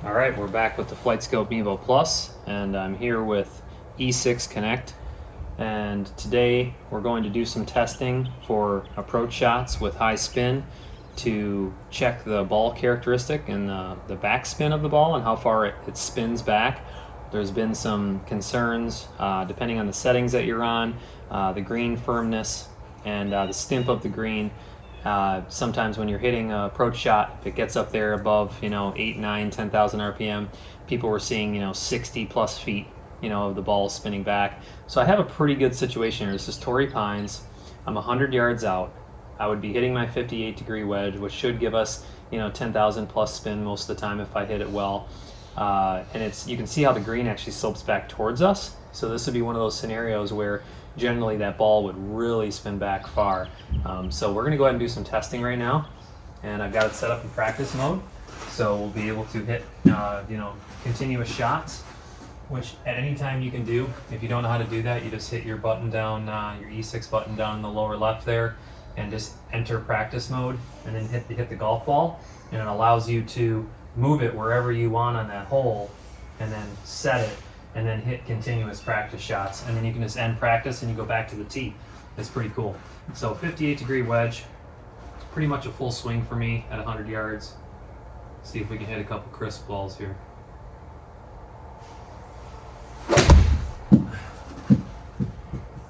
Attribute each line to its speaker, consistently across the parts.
Speaker 1: All right, we're back with the Flightscope Mevo Plus, and I'm here with E6 Connect. And today we're going to do some testing for approach shots with high spin to check the ball characteristic and the backspin of the ball and how far it spins back. There's been some concerns depending on the settings that you're on, the green firmness, and the stimp of the green. Sometimes when you're hitting an approach shot, if it gets up there above 8, 9, 10,000 RPM, people were seeing 60 plus feet of the ball spinning back. So I have a pretty good situation here. This is Torrey Pines. I'm 100 yards out. I would be hitting my 58-degree wedge, which should give us 10,000 plus spin most of the time if I hit it well. And you can see how the green actually slopes back towards us. So this would be one of those scenarios where generally that ball would really spin back far. So we're gonna go ahead and do some testing right now. And I've got it set up in practice mode. So we'll be able to hit continuous shots, which at any time you can do. If you don't know how to do that, you just hit your button down, your E6 button down in the lower left there, and just enter practice mode, and then hit the golf ball, and it allows you to move it wherever you want on that hole, and then set it, and then hit continuous practice shots, and then you can just end practice and you go back to the tee. It's pretty cool. So 58-degree wedge, pretty much a full swing for me at 100 yards. See if we can hit a couple crisp balls here.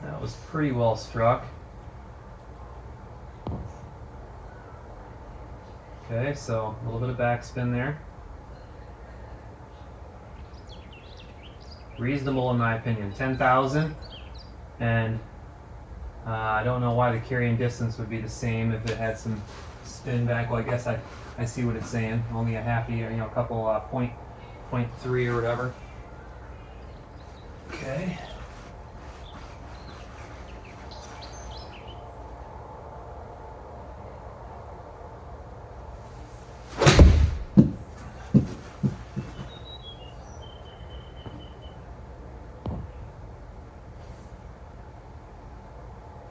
Speaker 1: That was pretty well struck. Okay, so a little bit of backspin there. Reasonable in my opinion. 10,000, and I don't know why the carrying distance would be the same if it had some spin back. Well, I guess I see what it's saying. Only a half year, a couple point 3 or whatever. Okay.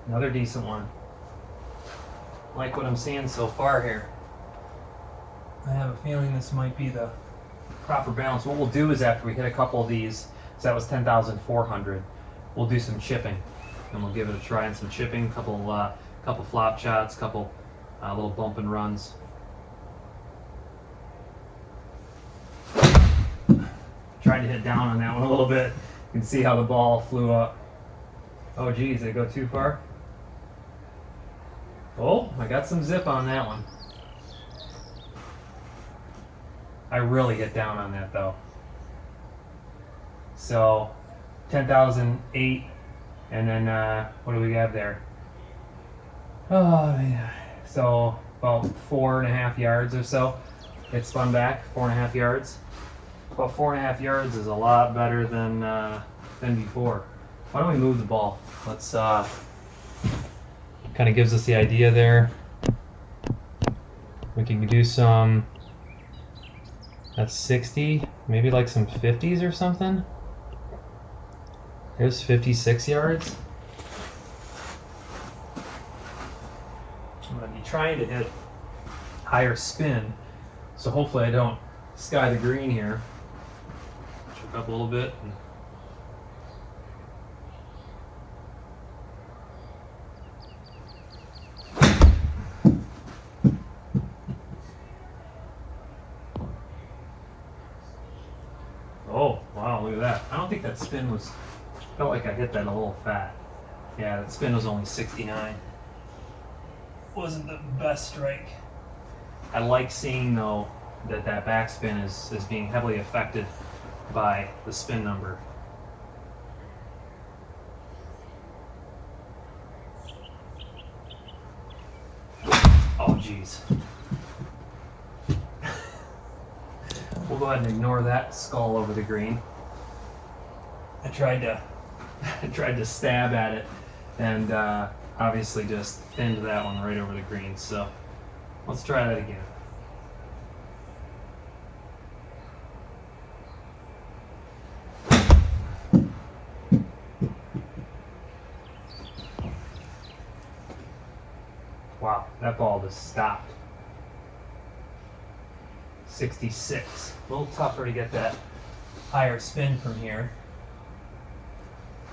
Speaker 1: Another decent one. Like what I'm seeing so far here. I have a feeling this might be the proper balance. What we'll do is after we hit a couple of these, so that was 10,400, we'll do some chipping. And we'll give it a try on some chipping, couple flop shots, couple little bump and runs. Tried to hit down on that one a little bit. You can see how the ball flew up. Oh geez, did it go too far? Oh, I got some zip on that one. I really hit down on that though. So 10,008, and then what do we have there? Oh yeah. So about 4.5 yards or so. It spun back 4.5 yards. About 4.5 yards is a lot better than before. Why don't we move the ball? Let's kind of gives us the idea there. We can do some, that's 60, maybe like some 50s or something. Here's 56 yards. I'm going to be trying to hit higher spin, so hopefully I don't sky the green here. Choke up a little bit. Oh, wow, look at that. I don't think that spin was, felt like I hit that a little fat. Yeah, that spin was only 69. Wasn't the best strike. I like seeing though that backspin is being heavily affected by the spin number. Oh geez. We'll go ahead and ignore that skull over the green. I tried to stab at it, and obviously just thinned that one right over the green. So let's try that again. Wow, that ball just stopped. 66. A little tougher to get that higher spin from here.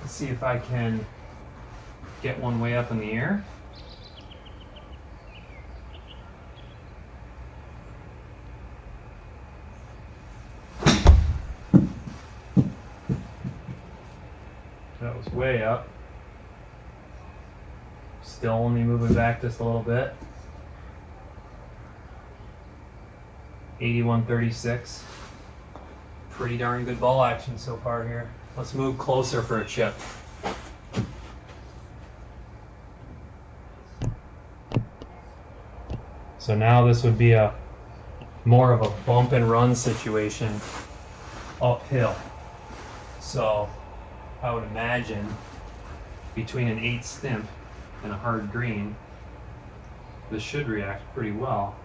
Speaker 1: Let's see if I can get one way up in the air. That was way up. Still only moving back just a little bit. 81.36. Pretty darn good ball action so far here. Let's move closer for a chip. So now this would be a more of a bump and run situation uphill. So I would imagine between an 8 stimp and a hard green, this should react pretty well.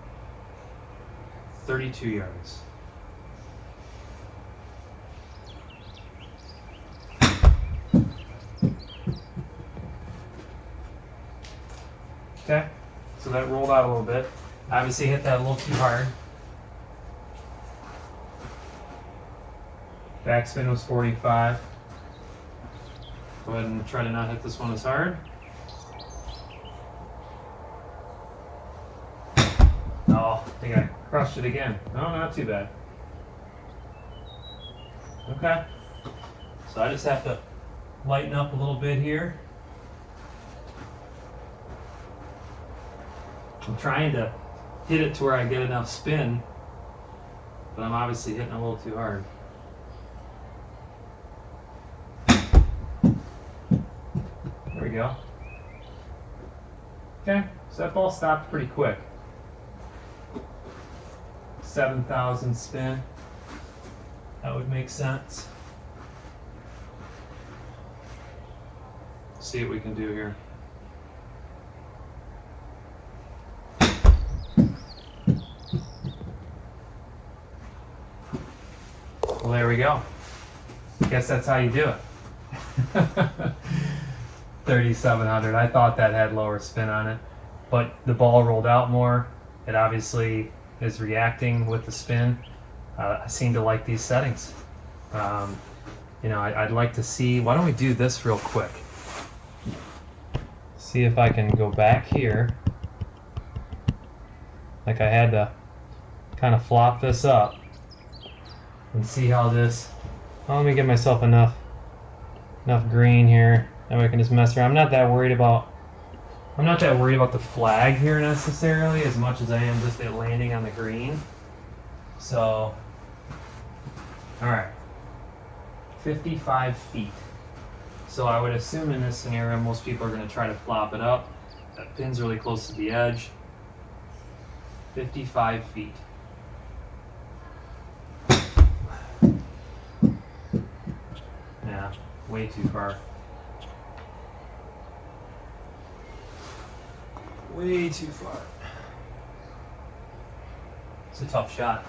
Speaker 1: 32 yards. Okay, so that rolled out a little bit. Obviously hit that a little too hard. Backspin was 45. Go ahead and try to not hit this one as hard. Oh, I think I crushed it again. No, not too bad. Okay. So I just have to lighten up a little bit here. I'm trying to hit it to where I get enough spin, but I'm obviously hitting a little too hard. There we go. Okay, so that ball stopped pretty quick. 7,000 spin. That would make sense. See what we can do here. Well, there we go. Guess that's how you do it. 3,700. I thought that had lower spin on it, but the ball rolled out more. It obviously is reacting with the spin. I seem to like these settings. You know, I'd like to see, why don't we do this real quick? See if I can go back here. Like I had to kind of flop this up and see how this, well, let me give myself enough green here. That way I can just mess around. I'm not that worried about the flag here necessarily as much as I am just it landing on the green. So, all right, 55 feet. So I would assume in this scenario, most people are gonna try to flop it up. That pin's really close to the edge. 55 feet. Yeah, way too far. Way too far. It's a tough shot.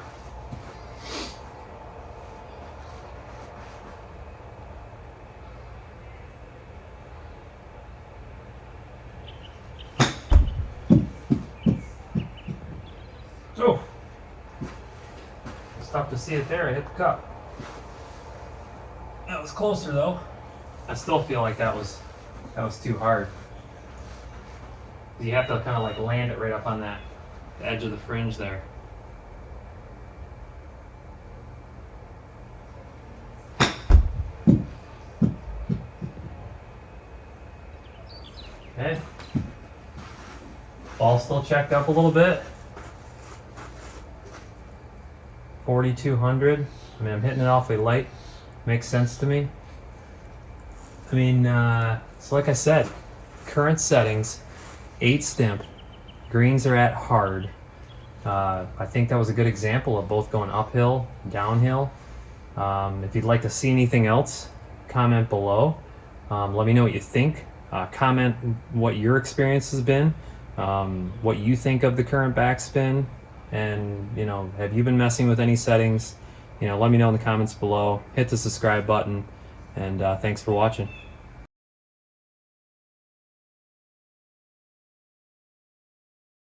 Speaker 1: Oh! It's tough to see it there. I hit the cup. That was closer though. I still feel like that was too hard. You have to kind of like land it right up on that the edge of the fringe there. Okay. Ball still checked up a little bit. 4,200. I mean, I'm hitting it awfully light. Makes sense to me. I mean, so like I said, current settings, 8 stimp, greens are at hard. I think that was a good example of both going uphill, downhill. If you'd like to see anything else, comment below. Let me know what you think. Comment what your experience has been, what you think of the current backspin, and you know, have you been messing with any settings? You know, let me know in the comments below. Hit the subscribe button, and thanks for watching.